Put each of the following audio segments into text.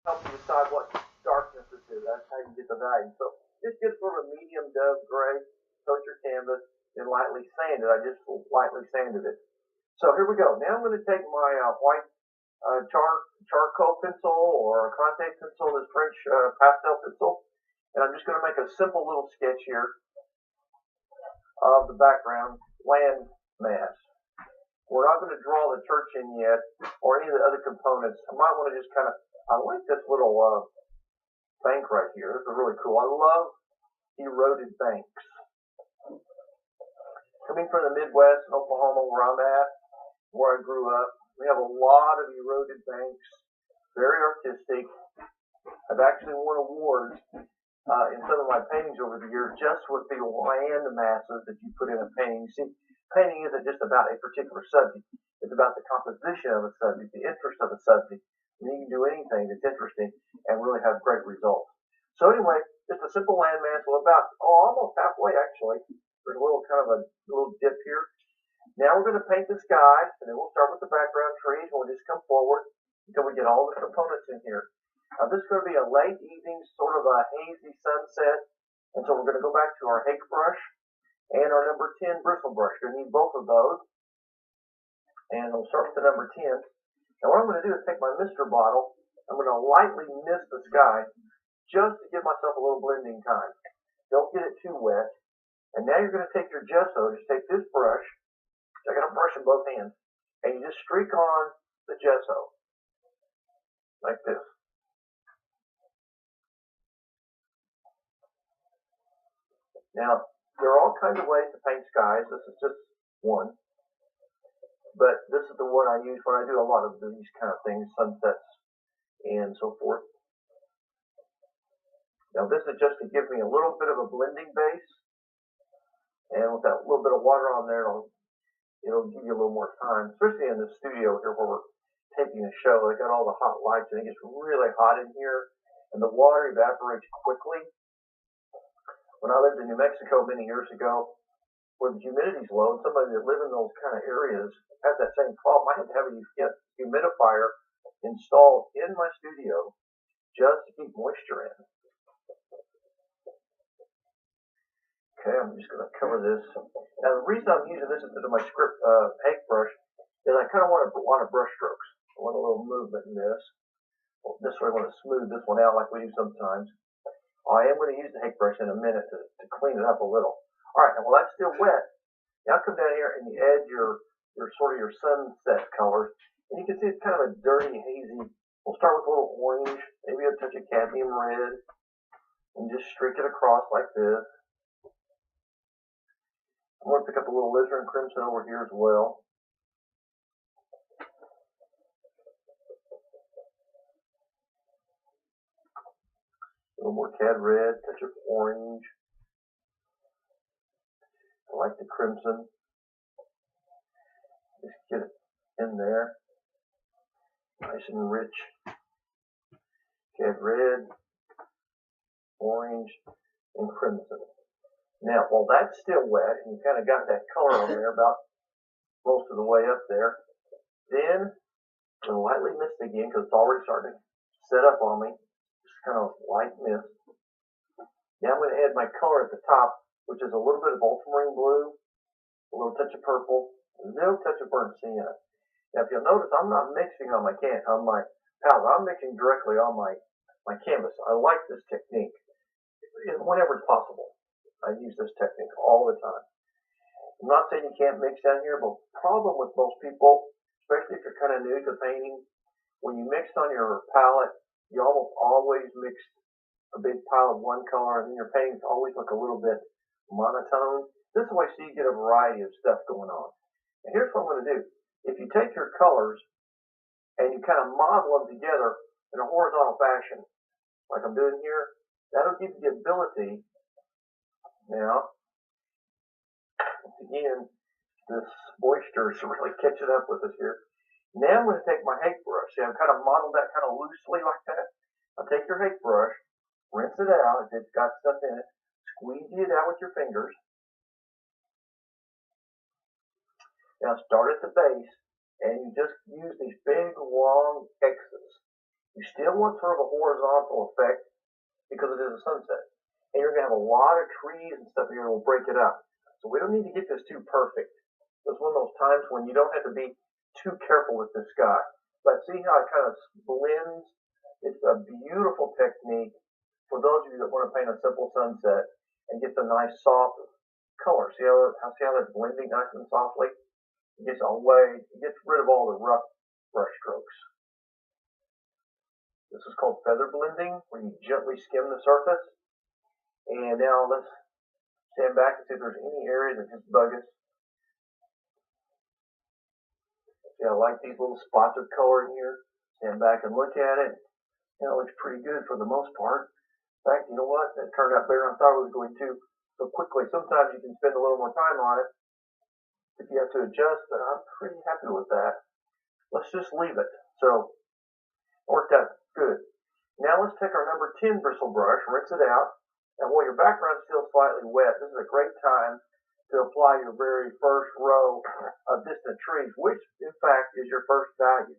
help you decide what darkness this is. That's how you get the value. So just get sort of a medium dove gray, coat your canvas, then lightly sand it. I just lightly sanded it. So here we go. Now I'm going to take my white charcoal pencil or a contact pencil, this French pastel pencil, and I'm just going to make a simple little sketch here of the background land mass. We're not going to draw the church in yet or any of the other components. I might want to just kind of, I like this little bank right here. This is really cool. I love eroded banks. Coming from the Midwest in Oklahoma where I'm at, where I grew up, we have a lot of eroded banks, very artistic. I've actually won awards in some of my paintings over the years just with the land masses that you put in a painting. See, painting isn't just about a particular subject. It's about the composition of a subject, the interest of a subject. And you can do anything that's interesting and really have great results. So anyway, just a simple land mass, well, about almost halfway actually. There's a little kind of a little dip here. Now we're going to paint the sky, and then we'll start with the background trees, and we'll just come forward until we get all the components in here. This is going to be a late evening, sort of a hazy sunset, and so we're going to go back to our hake brush and our number 10 bristle brush. You're going to need both of those, and we'll start with the number 10. Now what I'm going to do is take my mister bottle, I'm going to lightly mist the sky just to give myself a little blending time. Don't get it too wet. And now you're going to take your gesso, just take this brush, I got a brush in both hands, and you just streak on the gesso, like this. Now, there are all kinds of ways to paint skies. This is just one. But this is the one I use when I do a lot of these kind of things, sunsets and so forth. Now, this is just to give me a little bit of a blending base. And with that little bit of water on there, it'll give you a little more time, especially in the studio here where we're taping a show. They got all the hot lights and it gets really hot in here and the water evaporates quickly. When I lived in New Mexico many years ago, where the humidity's low, and somebody that live in those kind of areas has that same problem. I had to have a humidifier installed in my studio just to keep moisture in. Okay, I'm just going to cover this. Now, the reason I'm using this instead of my script hake brush is I kind of want a lot of brush strokes. I want a little movement in this. Well, this way I want to smooth this one out like we do sometimes. I am going to use the hake brush in a minute to clean it up a little. All right, well, that's still wet. Now come down here and you add your sort of your sunset colors. And you can see it's kind of a dirty, hazy. We'll start with a little orange, maybe a touch of cadmium red, and just streak it across like this. I'm going to pick up a little alizarin crimson over here as well. A little more cad red, touch of orange. I like the crimson. Just get it in there. Nice and rich. Cad red, orange, and crimson. Now, while that's still wet, and you kind of got that color on there about most of the way up there, then I'm going to lightly mist again because it's already starting to set up on me. Just kind of light mist. Now I'm going to add my color at the top, which is a little bit of ultramarine blue, a little touch of purple, a little touch of burnt sienna. Now, if you'll notice, I'm not mixing on my palette. I'm mixing directly on my canvas. I like this technique whenever it's possible. I use this technique all the time. I'm not saying you can't mix down here, but the problem with most people, especially if you're kind of new to painting, when you mix on your palette, you almost always mix a big pile of one color, and then your paintings always look a little bit monotone. This way, so you get a variety of stuff going on. And here's what I'm going to do. If you take your colors and you kind of model them together in a horizontal fashion, like I'm doing here, that'll give you the ability. Now, once again, this moisture is really catching up with us here. Now I'm going to take my hake brush. See, I've kind of modeled that kind of loosely like that. I'll take your hake brush, rinse it out if it's got stuff in it, squeeze it out with your fingers. Now start at the base, and you just use these big, long X's. You still want sort of a horizontal effect because it is a sunset. And you're going to have a lot of trees and stuff here that will break it up. So we don't need to get this too perfect. It's one of those times when you don't have to be too careful with the sky. But see how it kind of blends? It's a beautiful technique for those of you that want to paint a simple sunset and get the nice soft color. See how that's blending nice and softly? It gets rid of all the rough brush strokes. This is called feather blending, where you gently skim the surface. And now let's stand back and see if there's any areas that just bug us. See, I like these little spots of color in here. Stand back and look at it. It looks pretty good for the most part. In fact, you know what? It turned out better than I thought it was going to. So quickly, sometimes you can spend a little more time on it if you have to adjust, but I'm pretty happy with that. Let's just leave it. So, worked out good. Now let's take our number 10 bristle brush, rinse it out, and while your background is still slightly wet, this is a great time to apply your very first row of distant trees, which in fact is your first value.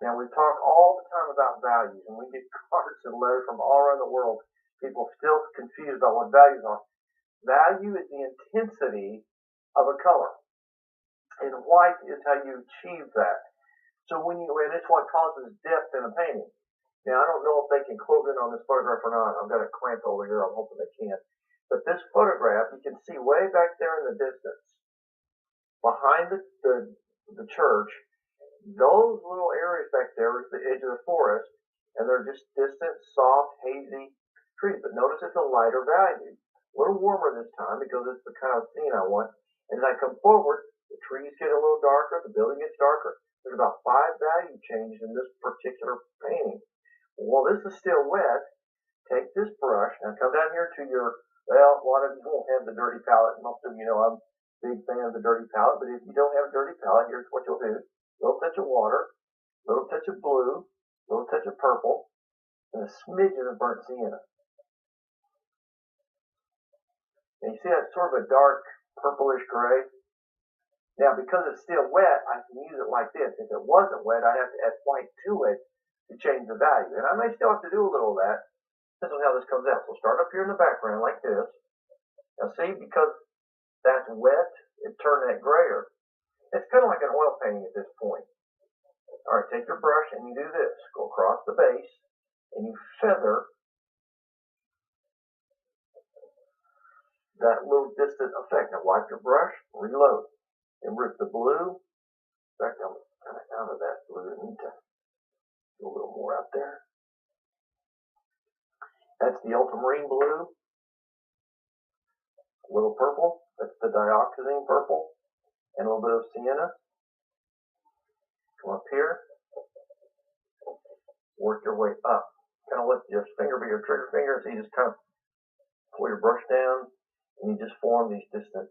Now we talk all the time about values, and we get cards and letters from all around the world. People still confused about what values are. Value is the intensity of a color, and white is how you achieve that. So and it's what causes depth in a painting. Now, I don't know if they can close in on this photograph or not. I've got a clamp over here. I'm hoping they can. But this photograph, you can see way back there in the distance, behind the church, those little areas back there is the edge of the forest, and they're just distant, soft, hazy trees. But notice it's a lighter value. A little warmer this time because it's the kind of scene I want. And as I come forward, the trees get a little darker, the building gets darker. There's about 5 value changes in this particular painting. While this is still wet, take this brush and come down here to your, well, a lot of you won't have the dirty palette. Most of you know I'm a big fan of the dirty palette, but if you don't have a dirty palette, here's what you'll do. A little touch of water, a little touch of blue, a little touch of purple, and a smidgen of burnt sienna. And you see that sort of a dark purplish gray? Now, because it's still wet, I can use it like this. If it wasn't wet, I'd have to add white to it to change the value. And I may still have to do a little of that. This is how this comes out. So start up here in the background like this. Now see, because that's wet, it turned that grayer. It's kind of like an oil painting at this point. All right, take your brush and you do this. Go across the base and you feather that little distant effect. Now wipe your brush, reload. And with the blue, in fact, I'm kind of out of that blue. I need to do a little more out there. That's the ultramarine blue. A little purple. That's the dioxazine purple. And a little bit of sienna. Come up here. Work your way up. Kind of let your finger be your trigger finger. So you just kind of pull your brush down. And you just form these distant,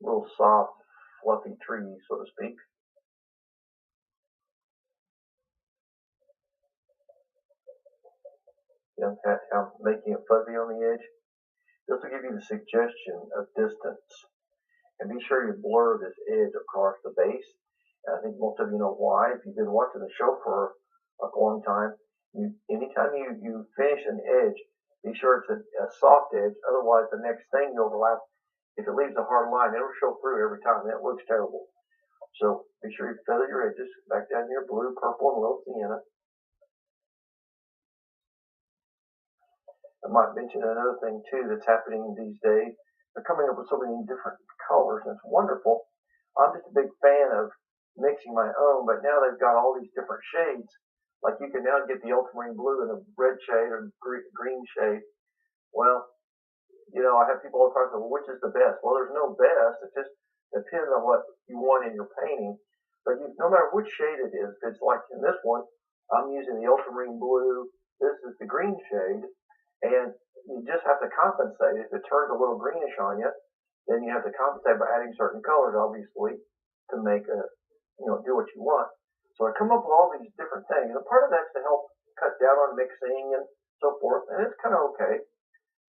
little soft, fluffy trees, so to speak. You know, making it fuzzy on the edge. This will give you the suggestion of distance. And be sure you blur this edge across the base. And I think most of you know why. If you've been watching the show for a long time, anytime you finish an edge, be sure it's a soft edge. Otherwise, the next thing you overlap, if it leaves a hard line, it'll show through every time. That looks terrible. So be sure you feather your edges back down here, blue, purple, and a little sienna. I might mention another thing too that's happening these days. They're coming up with so many different colors, and it's wonderful. I'm just a big fan of mixing my own, but now they've got all these different shades. Like you can now get the ultramarine blue in a red shade or green shade. Well, you know, I have people all the time say, well, which is the best? Well, there's no best. It just depends on what you want in your painting. But no matter which shade it is, if it's like in this one, I'm using the ultramarine blue. This is the green shade. And you just have to compensate. If it turns a little greenish on you, then you have to compensate by adding certain colors, obviously, to make do what you want. So I come up with all these different things. And part of that's to help cut down on mixing and so forth. And it's kind of okay.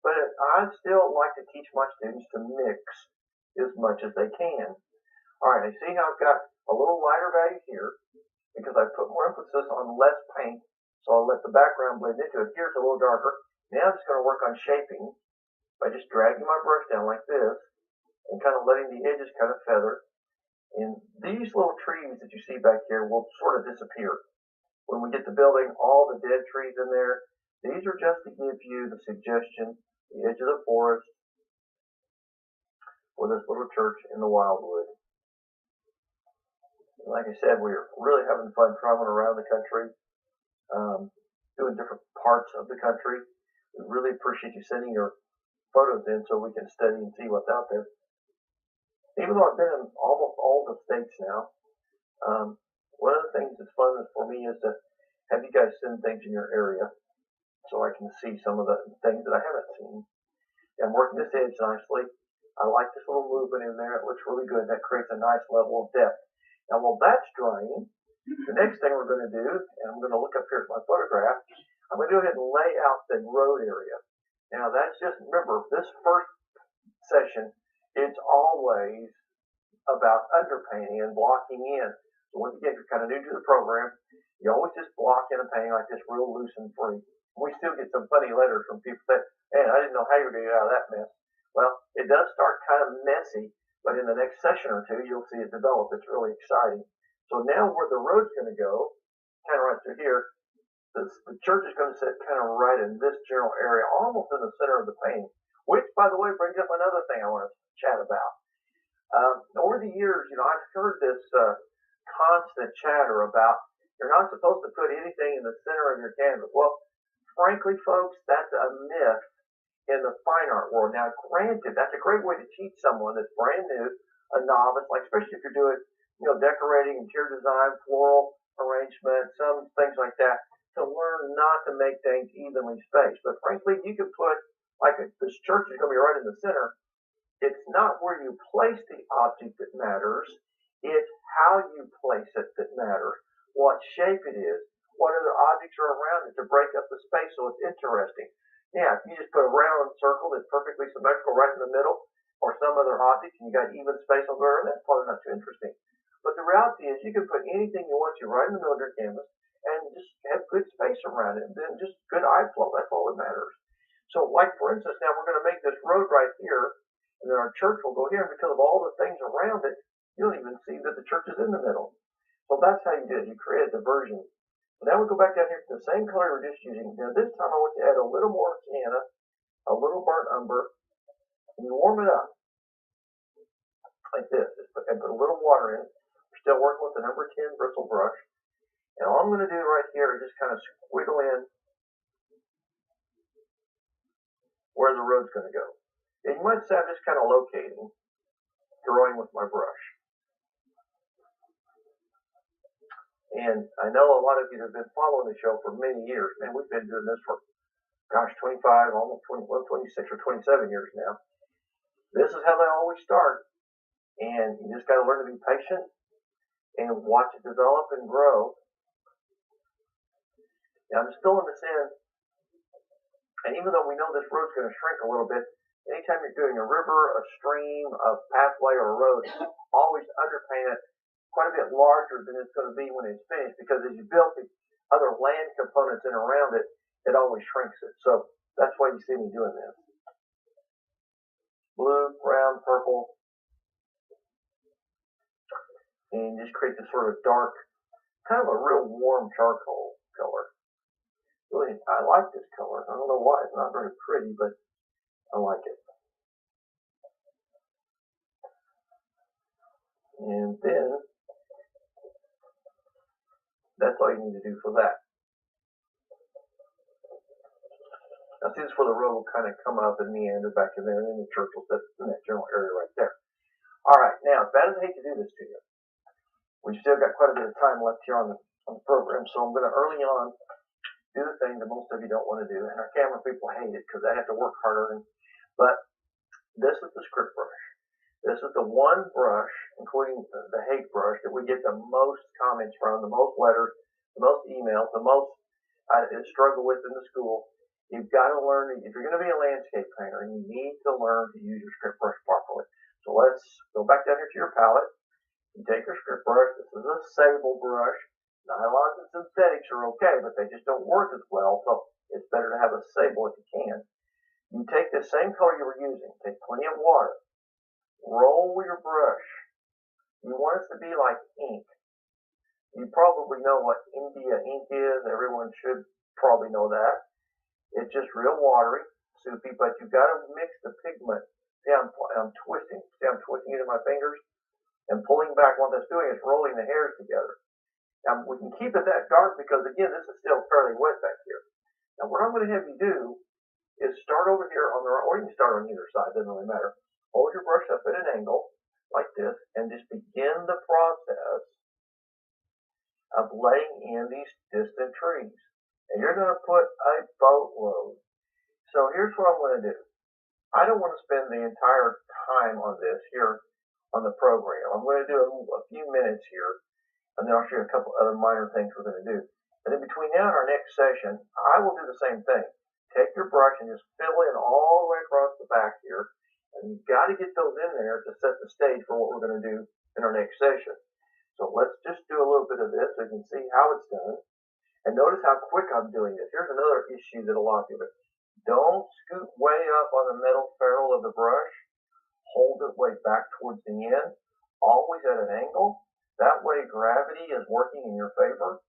But I still like to teach my students to mix as much as they can. All right, I see how I've got a little lighter value here. because I put more emphasis on less paint. So I'll let the background blend into it. Here it's a little darker. Now I'm just going to work on shaping by just dragging my brush down like this and kind of letting the edges kind of feather. And these little trees that you see back here will sort of disappear. When we get to building, all the dead trees in there, these are just to give you the suggestion, the edge of the forest for this little church in the Wildwood. And like I said, we're really having fun traveling around the country, doing different parts of the country. We really appreciate you sending your photos in so we can study and see what's out there. Even though I've been in almost all the states now, one of the things that's fun for me is to have you guys send things in your area so I can see some of the things that I haven't seen. I'm working this edge nicely. I like this little movement in there. It looks really good. That creates a nice level of depth. Now, while that's drying, the next thing we're going to do, and I'm going to look up here at my photograph, I'm going to go ahead and lay out the road area. Now, that's just, remember, this first session, it's always about underpainting and blocking in. So once again, if you're kind of new to the program, you always just block in and paint like this real loose and free. We still get some funny letters from people that, man, I didn't know how you were going to get out of that mess. Well, it does start kind of messy, but in the next session or two, you'll see it develop. It's really exciting. So now where the road's going to go, kind of right through here, the church is going to sit kind of right in this general area, almost in the center of the painting, which, by the way, brings up another thing I want to chat about. Over the years, I've heard this constant chatter about you're not supposed to put anything in the center of your canvas. Well, frankly, folks, that's a myth in the fine art world. Now, granted, that's a great way to teach someone that's brand new, a novice, like especially if you're doing, decorating, interior design, floral arrangement, some things like that, to learn not to make things evenly spaced. But frankly, you could put, like this church is going to be right in the center. It's not where you place the object that matters. It's how you place it that matters. What shape it is. What other objects are around it to break up the space so it's interesting. Yeah, if you just put a round circle that's perfectly symmetrical right in the middle, or some other object, and you got even space on the other, that's probably not too interesting. But the reality is you can put anything you want to right in the middle of your canvas and just have good space around it, and then just good eye flow. That's all that matters. So, like for instance, now we're going to make this road right here, and then our church will go here, and because of all the things around it, you don't even see that the church is in the middle. So that's how you do it. You create a diversion. So now we go back down here to the same color we're just using. Now this time I want to add a little more sienna, a little burnt umber, and you warm it up like this. And put a little water in it. We're still working with the number 10 bristle brush. And all I'm going to do right here is just kind of squiggle in where the road's going to go. And you might say I'm just kind of locating, drawing with my brush. And I know a lot of you have been following the show for many years. Man, we've been doing this for, 25, almost 26 or 27 years now. This is how they always start. And you just got to learn to be patient and watch it develop and grow. Now, I'm just filling this in. And even though we know this road's going to shrink a little bit, anytime you're doing a river, a stream, a pathway, or a road, always underpaint it quite a bit larger than it's going to be when it's finished, because as you build the other land components in around it, it always shrinks it. So that's why you see me doing this. Blue, brown, purple, and just create this sort of dark, kind of a real warm charcoal color. Really, I like this color. I don't know why. It's not very pretty, but I like it. And then that's all you need to do for that. Now, see, this is where the road will kind of come up and meander back in there, and then the church will sit in that general area right there. All right, now, as bad as I hate to do this to you, we've still got quite a bit of time left here on the program, so I'm going to early on do the thing that most of you don't want to do, and our camera people hate it because they have to work harder. But this is the script brush. This is the one brush, including the hate brush, that we get the most comments from, the most letters, the most emails, the most I struggle with in the school. You've got to learn, if you're going to be a landscape painter, you need to learn to use your script brush properly. So let's go back down here to your palette. You take your script brush. This is a sable brush. Nylons and synthetics are okay, but they just don't work as well, so it's better to have a sable if you can. You take the same color you were using, take plenty of water, roll your brush. You want it to be like ink. You probably know what India ink is. Everyone should probably know that. It's just real watery, soupy, but you've got to mix the pigment. See, I'm twisting. See, I'm twisting it in my fingers and pulling back. What that's doing is rolling the hairs together. Now, we can keep it that dark because, again, this is still fairly wet back here. Now, what I'm going to have you do is start over here on the, or you can start on either side, doesn't really matter. Hold your brush up at an angle like this and just begin the process of laying in these distant trees. And you're going to put a boatload. So here's what I'm going to do. I don't want to spend the entire time on this here on the program. I'm going to do a few minutes here, and then I'll show you a couple other minor things we're going to do. And then between now and our next session, I will do the same thing. Take your brush and just fill in all the way across the back here. And you've got to get those in there to set the stage for what we're going to do in our next session. So let's just do a little bit of this so you can see how it's done. And notice how quick I'm doing this. Here's another issue that a lot of people don't scoot way up on the metal ferrule of the brush. Hold it way back towards the end, always at an angle. That way gravity is working in your favor.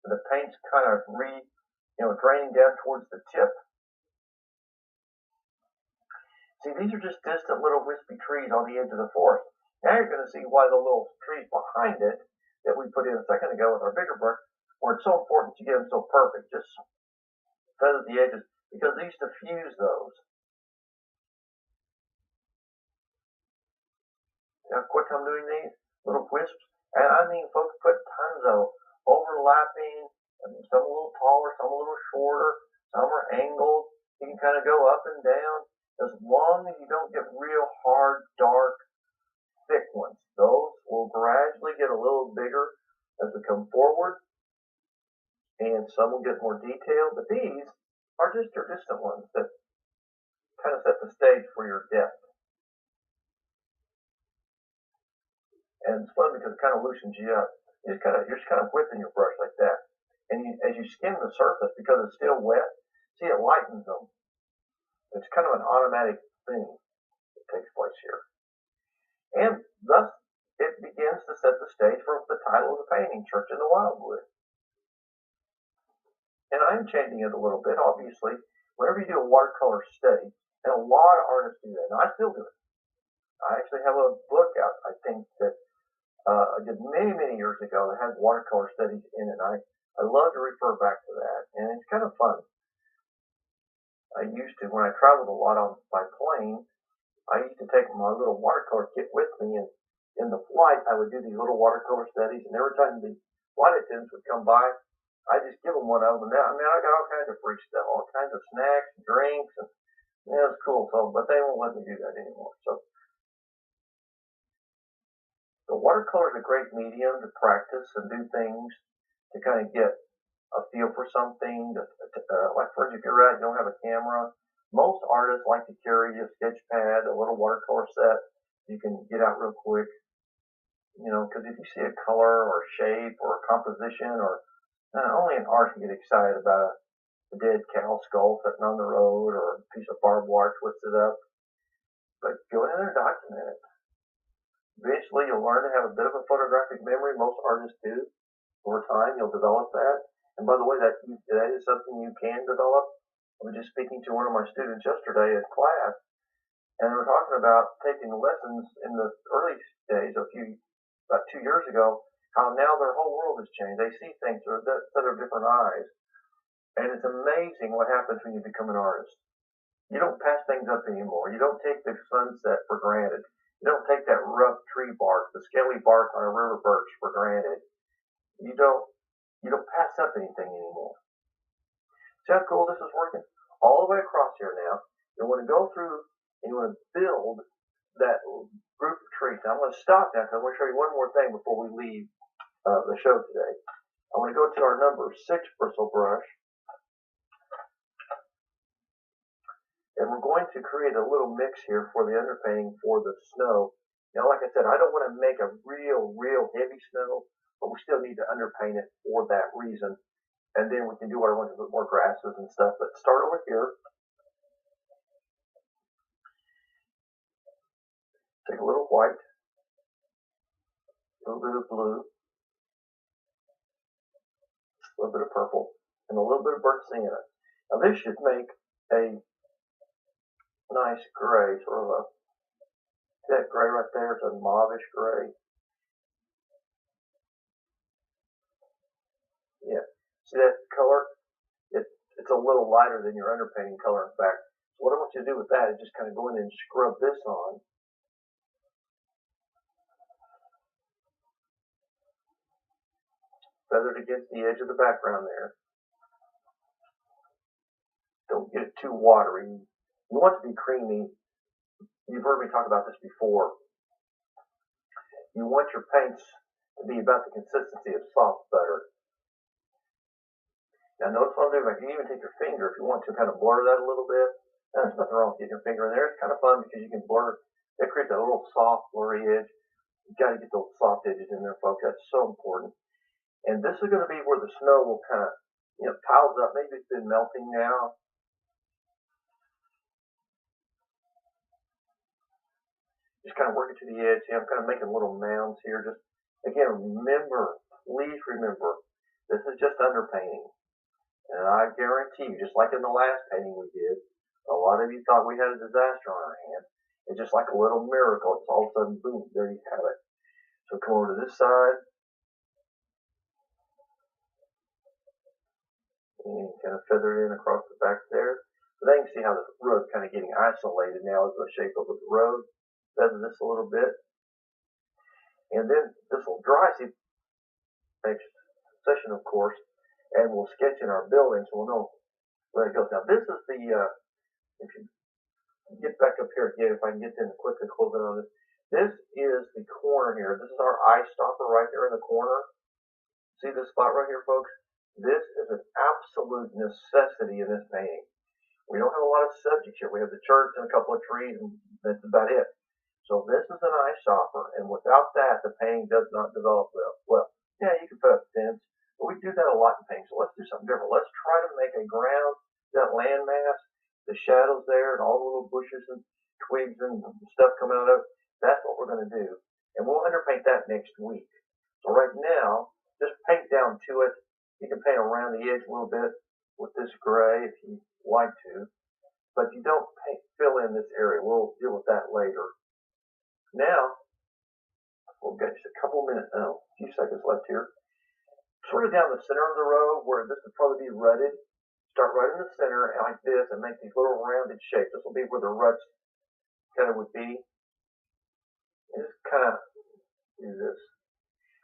And the paint's kind of draining down towards the tip. See, these are just distant little wispy trees on the edge of the forest. Now you're going to see why the little trees behind it that we put in a second ago with our bigger brush, where it's so important to get them so perfect. Just feather the edges, because these diffuse those. See how quick I'm doing these? Little wisps. And I mean, folks put tons of overlapping, some a little taller, some a little shorter, some are angled. You can kind of go up and down. As long as you don't get real hard, dark, thick ones. Those will gradually get a little bigger as we come forward. And some will get more detailed. But these are just your distant ones that kind of set the stage for your depth. And it's fun because it kind of loosens you up. You're just kind of whipping your brush like that. And as you skim the surface, because it's still wet, see, it lightens them. It's kind of an automatic thing that takes place here. And thus, it begins to set the stage for the title of the painting, Churchwildwood. And I'm changing it a little bit, obviously. Whenever you do a watercolor study, and a lot of artists do that, and I still do it. I actually have a book out, I think, that I did many, many years ago that has watercolor studies in it. I love to refer back to that, and it's kind of fun. I used to, when I traveled a lot by plane, I used to take my little watercolor kit with me, and in the flight, I would do these little watercolor studies, and every time the flight attendants would come by, I just give them one of them, and now I got all kinds of free stuff, all kinds of snacks and drinks, and it was cool. So, but they won't let me do that anymore. So, the watercolor is a great medium to practice and do things to kind of get a feel for something. Like, for instance, if you're out, you don't have a camera. Most artists like to carry a sketch pad, a little watercolor set you can get out real quick. Because if you see a color or a shape or a composition, or only an artist can get excited about a dead cow skull sitting on the road or a piece of barbed wire twisted up. But go in there and document it. Eventually, you'll learn to have a bit of a photographic memory. Most artists do. Over time, you'll develop that. And by the way, that is something you can develop. I was just speaking to one of my students yesterday in class, and we were talking about taking lessons in the early days, about 2 years ago, how now their whole world has changed. They see things through a set of different eyes. And it's amazing what happens when you become an artist. You don't pass things up anymore. You don't take the sunset for granted. You don't take that rough tree bark, the scaly bark on a river birch for granted. You don't pass up anything anymore. See how cool this is working? All the way across here now. You want to go through and you want to build that group of trees. Now I'm going to stop now because I want to show you one more thing before we leave the show today. I want to go to our number 6 bristle brush. And we're going to create a little mix here for the underpainting for the snow. Now, like I said, I don't want to make a real heavy snow. but we still need to underpaint it for that reason. And then we can do what I want to put more grasses and stuff. But start over here. Take a little white, a little bit of blue, a little bit of purple, and a little bit of burnt sienna. Now this should make a nice gray, sort of a, that gray right there is a mauvish gray. Yeah, see that color? It's a little lighter than your underpainting color, in fact. So what I want you to do with that is just kind of go in and scrub this on. Feather it against the edge of the background there. Don't get it too watery. You want it to be creamy. You've heard me talk about this before. You want your paints to be about the consistency of soft butter. Now notice what I'm doing. I can even take your finger if you want to kind of blur that a little bit. There's nothing wrong with getting your finger in there. It's kind of fun because you can blur. That creates a little soft, blurry edge. You got to get those soft edges in there, folks. That's so important. And this is going to be where the snow will kind of, piles up. Maybe it's been melting now. Just kind of work it to the edge. See, I'm kind of making little mounds here. Just, again, please remember, this is just underpainting. And I guarantee you, just like in the last painting we did, a lot of you thought we had a disaster on our hands. It's just like a little miracle. It's all of a sudden, boom, there you have it. So come over to this side. And kind of feather it in across the back there. So now you can see how the road's kind of getting isolated now as the shape of the road. Feather this a little bit. And then this will dry. See, next session, of course, and we'll sketch in our building so we'll know where it goes. Now, this is the, if you get back up here again, if I can get in quickly close it on this. This is the corner here. This is our eye stopper right there in the corner. See this spot right here, folks? This is an absolute necessity in this painting. We don't have a lot of subjects here. We have the church and a couple of trees, and that's about it. So this is an eye stopper, and without that, the painting does not develop well. Well, yeah, you can put up fence, but we do that a lot in painting. So let's do something different. Let's try to make a ground, that landmass, the shadows there, and all the little bushes and twigs and stuff coming out of it. That's what we're going to do, and we'll underpaint that next week. So right now, just paint down to it. You can paint around the edge a little bit with this gray if you like to, but you don't fill in this area. We'll deal with that later. Now, we've got just a couple minutes, a few seconds left here. Sort of down the center of the road where this would probably be rutted. Start right in the center like this and make these little rounded shapes. This will be where the ruts kind of would be. And just kind of do this.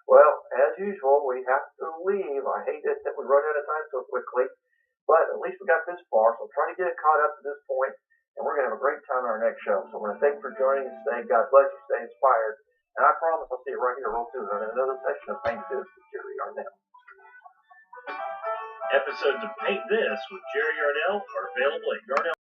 Well, as usual, we have to leave. I hate that we run out of time so quickly, but at least we got this far, so try to get it caught up to this point, and we're going to have a great time on our next show. So I want to thank you for joining us today. God bless you. Stay inspired. And I promise I'll see you right here real soon on another session of Paint This with Jerry Yarnell. Episodes of Paint This with Jerry Yarnell are available at Yarnell.